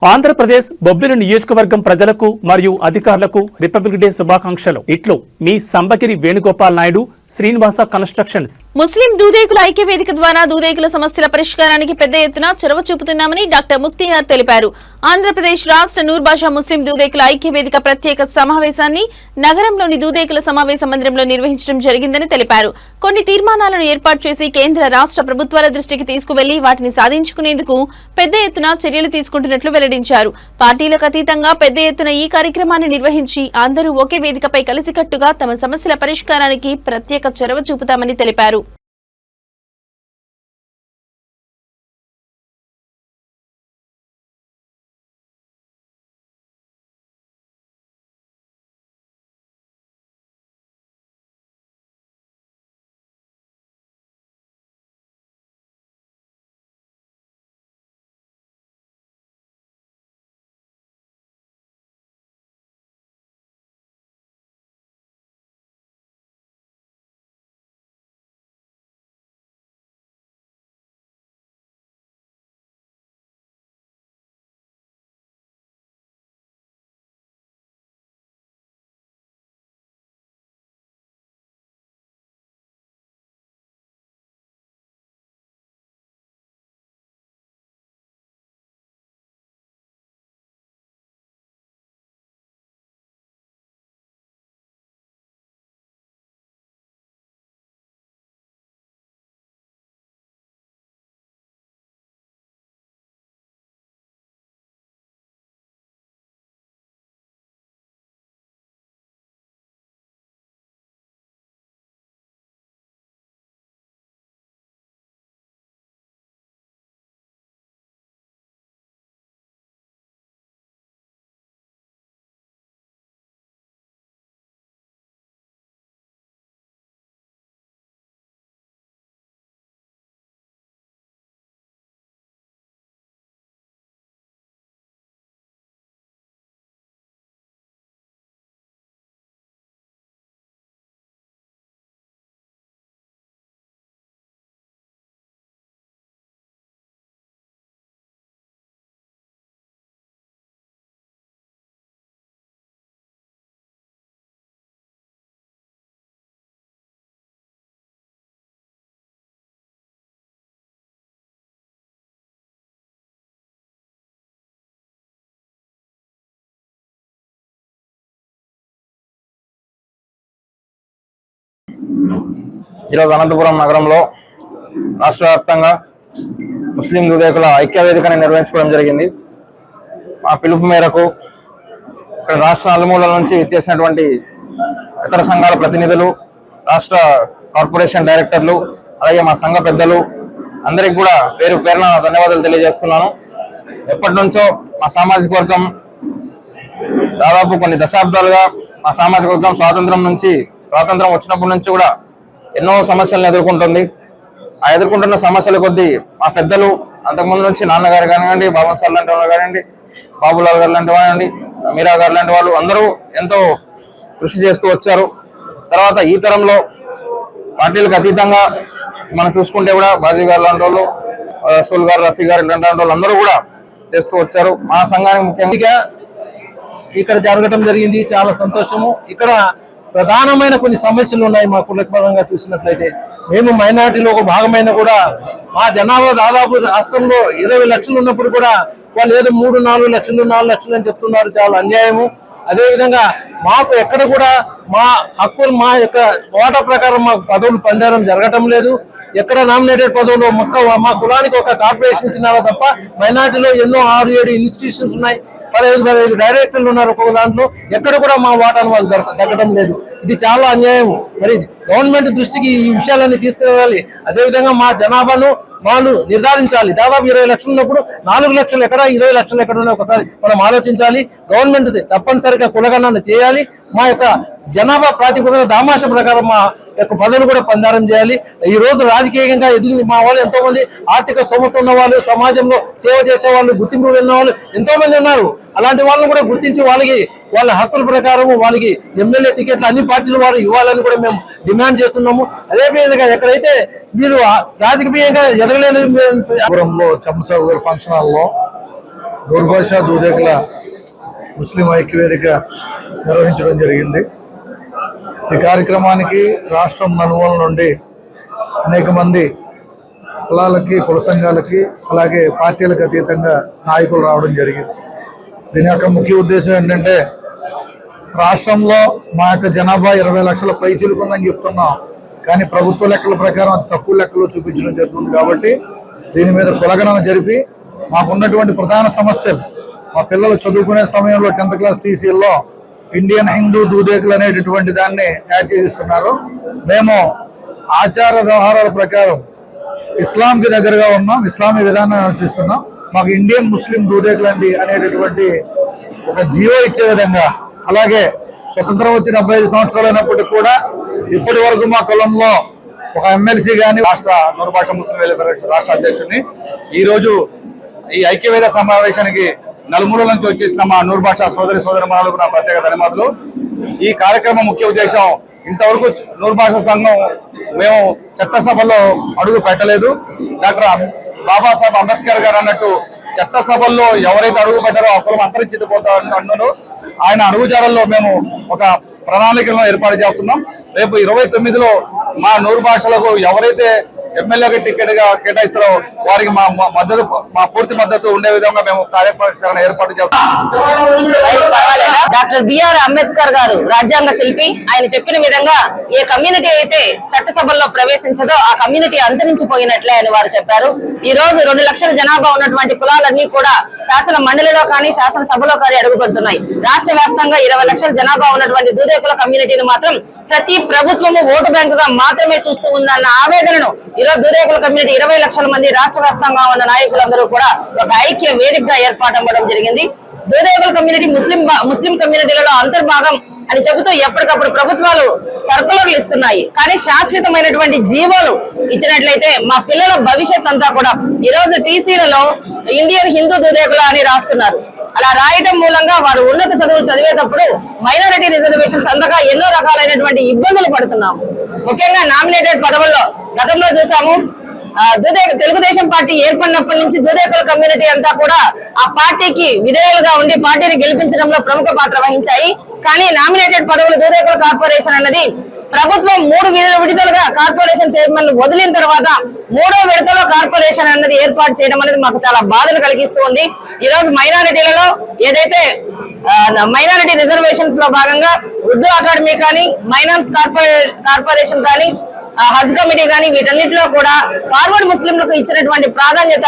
ఆంధ్రప్రదేశ్ బొబ్బిలి నియోజకవర్గం ప్రజలకు మరియు అధికారులకు రిపబ్లిక్ డే శుభాకాంక్షలు. ఇట్లు మీ సంబగిరి వేణుగోపాల్ నాయుడు, శ్రీనివాస కన్స్ట్రక్షన్స్. ముస్లిం దూదేకుల ఐక్యవేదిక ద్వారా దూదేకుల సమస్యల పరిష్కారానికి పెద్ద ఎత్తున చొరవ చూపుతున్నామని డాక్టర్ ముక్తియార్ తెలిపారు. ఆంధ్రప్రదేశ్ రాష్ట్ర నూర్బాషా ముస్లిం దూదేకుల ఐక్యవేదిక ప్రత్యేక సమావేశాన్ని నగరంలోని దూదేకుల సమావేశ మందిరంలో నిర్వహించడం జరిగిందని తెలిపారు. కొన్ని తీర్మానాలను ఏర్పాటు చేసి కేంద్ర రాష్ట్ర ప్రభుత్వాల దృష్టికి తీసుకువెళ్లి వాటిని సాధించుకునేందుకు పెద్ద ఎత్తున చర్యలు తీసుకుంటున్నట్లు వెల్లడించారు. పార్టీలకు అతీతంగా పెద్ద ఎత్తున ఈ కార్యక్రమాన్ని నిర్వహించి అందరూ ఒకే వేదికపై కలిసికట్టుగా తమ సమస్యల పరిష్కారానికి ప్రత్యేక చొరవ చూపుతామని తెలిపారు. ఈరోజు అనంతపురం నగరంలో రాష్ట్ర వ్యాప్తంగా ముస్లిం దూదేకుల ఐక్యవేదికని నిర్వహించుకోవడం జరిగింది. ఆ పిలుపు మేరకు ఇక్కడ రాష్ట్ర నలుమూలల నుంచి ఇచ్చేసినటువంటి ఇతర సంఘాల ప్రతినిధులు, రాష్ట్ర కార్పొరేషన్ డైరెక్టర్లు, అలాగే మా సంఘ పెద్దలు అందరికి కూడా పేరు పేరున ధన్యవాదాలు తెలియజేస్తున్నాను. ఎప్పటి నుంచో మా సామాజిక వర్గం దాదాపు కొన్ని దశాబ్దాలుగా మా సామాజిక వర్గం స్వాతంత్రం వచ్చినప్పటి నుంచి కూడా ఎన్నో సమస్యలను ఎదుర్కొంటుంది. ఆ ఎదుర్కొంటున్న సమస్యల కొద్దీ మా పెద్దలు అంతకుముందు నుంచి నాన్నగారు కానివ్వండి, బాబన్ సార్ లాంటి వాళ్ళు కానివ్వండి, బాబులాల్ గారు లాంటి వాళ్ళండి, మీరా గారు లాంటి వాళ్ళు అందరూ ఎంతో కృషి చేస్తూ వచ్చారు. తర్వాత ఈ తరంలో పార్టీలకు అతీతంగా మనం చూసుకుంటే కూడా బాజీ గారు లాంటి వాళ్ళు, రసూల్ గారు, రఫీ గారు ఇలాంటి వాళ్ళు అందరూ కూడా చేస్తూ వచ్చారు. మా సంఘానికి ముఖ్యంగా ఇక్కడ జరగడం జరిగింది. చాలా సంతోషము. ఇక్కడ ప్రధానమైన కొన్ని సమస్యలు ఉన్నాయి. మా కులపరంగా చూసినట్లయితే మేము మైనారిటీలో ఒక భాగమైన కూడా మా జనాభా దాదాపు రాష్ట్రంలో 20 లక్షలు ఉన్నప్పుడు కూడా వాళ్ళు ఏదో 3-4 లక్షలు 4 లక్షలు అని చెప్తున్నారు. చాలా అన్యాయము. అదేవిధంగా మాకు ఎక్కడ కూడా మా హక్కులు, మా యొక్క ఓటా ప్రకారం మాకు పదవులు పొందడం జరగటం లేదు. ఎక్కడ నామినేటెడ్ పదవులు మా కులానికి ఒక కార్పొరేషన్ ఇచ్చినారో తప్ప మైనారిటీలో ఎన్నో 6-7 ఇన్స్టిట్యూషన్స్ ఉన్నాయి, 15 డైరెక్టర్లు ఉన్నారు. ఒక్కొక్క దాంట్లో ఎక్కడ కూడా మా వాటాను వాళ్ళు దక్కడం లేదు. ఇది చాలా అన్యాయం. మరి గవర్నమెంట్ దృష్టికి ఈ విషయాలన్నీ తీసుకురావాలి. అదేవిధంగా మా జనాభాను వాళ్ళు నిర్ధారించాలి. దాదాపు 20 లక్షలు ఉన్నప్పుడు 4 లక్షలు ఎక్కడ, 20 లక్షలు ఎక్కడ ఉన్నాయి ఒకసారి మనం ఆలోచించాలి. గవర్నమెంట్ తప్పనిసరిగా కులగణన చేయాలి. మా యొక్క జనాభా ప్రాతిపదికన దామాష ప్రకారం మా యొక్క పదవులు కూడా పందారం చేయాలి. ఈ రోజు రాజకీయంగా ఎదిగి మా వాళ్ళు ఎంతో మంది ఆర్థిక స్తోమత ఉన్న వాళ్ళు, సమాజంలో సేవ చేసే వాళ్ళు, గుర్తింపు వెళ్ళిన వాళ్ళు ఎంతో మంది ఉన్నారు. అలాంటి వాళ్ళని కూడా గుర్తించి వాళ్ళ హక్కుల ప్రకారం వాళ్ళకి ఎమ్మెల్యే టికెట్లు అన్ని పార్టీలు వారు ఇవ్వాలని కూడా మేము డిమాండ్ చేస్తున్నాము. అదే విధంగా ఎక్కడైతే మీరు రాజకీయంగా ఎదగలేని ఫంక్షన్ హాల్లో నూర్బాషా దూదేకుల ముస్లిం ఐక్యవేదిక నిర్వహించడం జరిగింది. ఈ కార్యక్రమానికి రాష్ట్రం నలుమూల నుండి అనేక మంది కులాలకి, కుల సంఘాలకి, అలాగే పార్టీలకు అతీతంగా నాయకులు రావడం జరిగింది. దీని యొక్క ముఖ్య ఉద్దేశం ఏంటంటే, రాష్ట్రంలో మా యొక్క జనాభా 20 లక్షల పైచిలుకుందని చెప్తున్నాం, కానీ ప్రభుత్వ లెక్కల ప్రకారం అతి తక్కువ లెక్కలు చూపించడం జరుగుతుంది. కాబట్టి దీని మీద కులగణన జరిపి మాకున్నటువంటి ప్రధాన సమస్యలు, మా పిల్లలు చదువుకునే సమయంలో 10th క్లాస్ టీసీల్లో ఇండియన్ హిందూ దూదేకులు అనేటటువంటి దాన్ని యాడ్ చేస్తున్నారు. మేము ఆచార వ్యవహారాల ప్రకారం ఇస్లాంకి దగ్గరగా ఉన్నాం, ఇస్లామీ విధానాన్ని అనుసరిస్తున్నాం. మాకు ఇండియన్ ముస్లిం దూదేకులు అనేటటువంటి ఒక జీవో ఇచ్చే విధంగా, అలాగే స్వతంత్రం వచ్చి 75 సంవత్సరాలు అయినప్పటికీ కూడా ఇప్పటి వరకు మా కులంలో ఒక ఎమ్మెల్సీ కానీ, రాష్ట్ర నూర్బాషా ముస్లిం వెల్ఫేర్ రాష్ట్ర అధ్యక్షుడిని ఈరోజు ఈ ఐక్యవేద సమావేశానికి నలుమూలల నుంచి వచ్చేసిన మా నూర్బాషా సోదరమణులకు నా ప్రత్యేక ధన్యవాదాలు. ఈ కార్యక్రమం ముఖ్య ఉద్దేశం, ఇంతవరకు నూర్బాషా సంఘం మేము చట్టసభల్లో అడుగు పెట్టలేదు. డాక్టర్ బాబాసాహెబ్ అంబేద్కర్ గారు అన్నట్టు చట్టసభల్లో ఎవరైతే అడుగు పెట్టారో ఆ కులం అంతరించిపోతారు అన్నారు. ఆయన అడుగుజాడల్లో మేము ఒక ప్రణాళికలను ఏర్పాటు చేస్తున్నాం. రేపు 29లో మా నూర్బాషాలకు ఎవరైతే ఎమ్మెల్యేగా టికెట్ గా కేటాయిస్తారో వారికి మా పూర్తి మద్దతు ఉండే విధంగా మేము కార్యక్రమం ఏర్పాటు చేస్తాం. డాక్టర్ బిఆర్ అంబేద్కర్ గారు రాజ్యాంగ శిల్పి. ఆయన చెప్పిన విధంగా ఏ కమ్యూనిటీ అయితే చట్టసభల్లో ప్రవేశించదో ఆ కమ్యూనిటీ అంతరించిపోయినట్లే అని వారు చెప్పారు. ఈ రోజు 2 లక్షల జనాభా ఉన్నటువంటి కులాలన్నీ కూడా శాసన మండలిలో కానీ శాసనసభలో కానీ అడుగుపెడుతున్నాయి. రాష్ట్ర వ్యాప్తంగా 20 లక్షల జనాభా ఉన్నటువంటి దూదేకుల కమ్యూనిటీని మాత్రం ప్రతి ప్రభుత్వము ఓటు బ్యాంకుగా మాత్రమే చూస్తూ ఉందన్న ఆవేదనను ఈరోజు దూదేకుల కమ్యూనిటీ 20 లక్షల మంది రాష్ట్ర వ్యాప్తంగా ఉన్న నాయకులందరూ కూడా ఒక ఐక్య వేదికగా ఏర్పాటవ్వడం జరిగింది. దూదేకుల కమ్యూనిటీ ముస్లిం కమ్యూనిటీలలో అంతర్భాగం అని చెబుతూ ఎప్పటికప్పుడు ప్రభుత్వాలు సర్కులర్లు ఇస్తున్నాయి. కానీ శాశ్వతమైనటువంటి జీవోలు ఇచ్చినట్లయితే మా పిల్లల భవిష్యత్ అంతా కూడా ఈ రోజు టీసీలలో ఇండియన్ హిందూ దూదేకుల అని రాస్తున్నారు. అలా రాయటం మూలంగా వారు ఉన్నత చదువులు చదివేటప్పుడు మైనారిటీ రిజర్వేషన్స్ అందక ఎన్నో రకాలైనటువంటి ఇబ్బందులు పడుతున్నాము. ముఖ్యంగా నామినేటెడ్ పదవుల్లో గతంలో చూసాము. తెలుగుదేశం పార్టీ ఏర్పడినప్పటి నుంచి దూదేకుల కమ్యూనిటీ అంతా కూడా ఆ పార్టీకి విధేయులుగా ఉండి పార్టీని గెలిపించడంలో ప్రముఖ పాత్ర వహించాయి. కానీ నామినేటెడ్ పదవులు దూదేకుల కార్పొరేషన్ అన్నది ప్రభుత్వం 3 విడతలుగా కార్పొరేషన్ చైర్మన్ వదిలిన తర్వాత 3వ విడతలో కార్పొరేషన్ అన్నది ఏర్పాటు చేయడం అనేది మాకు చాలా బాధను కలిగిస్తూ ఉంది. ఈ రోజు మైనారిటీలలో ఏదైతే మైనారిటీ రిజర్వేషన్స్ లో భాగంగా ఉర్దూ అకాడమీ కానీ, మైనార్స్ కార్పొరేషన్ కానీ, హజ్ కమిటీ కానీ వీటన్నిటిలో కూడా ఫార్వర్డ్ ముస్లింలకు ఇచ్చినటువంటి ప్రాధాన్యత